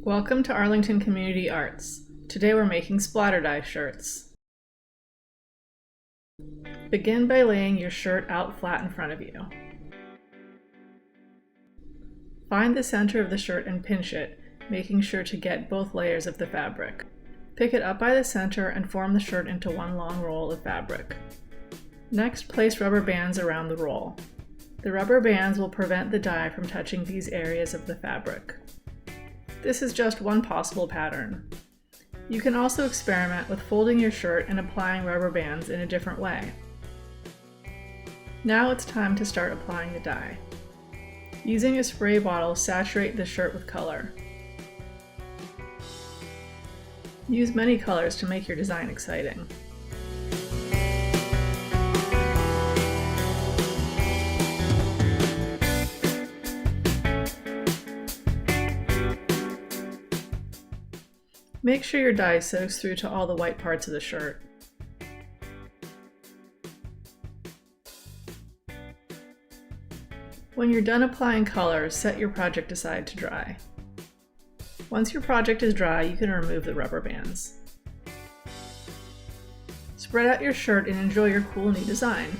Welcome to Arlington Community Arts. Today we're making splatter dye shirts. Begin by laying your shirt out flat in front of you. Find the center of the shirt and pinch it, making sure to get both layers of the fabric. Pick it up by the center and form the shirt into one long roll of fabric. Next, place rubber bands around the roll. The rubber bands will prevent the dye from touching these areas of the fabric. This is just one possible pattern. You can also experiment with folding your shirt and applying rubber bands in a different way. Now it's time to start applying the dye. Using a spray bottle, saturate the shirt with color. Use many colors to make your design exciting. Make sure your dye soaks through to all the white parts of the shirt. When you're done applying color, set your project aside to dry. Once your project is dry, you can remove the rubber bands. Spread out your shirt and enjoy your cool new design.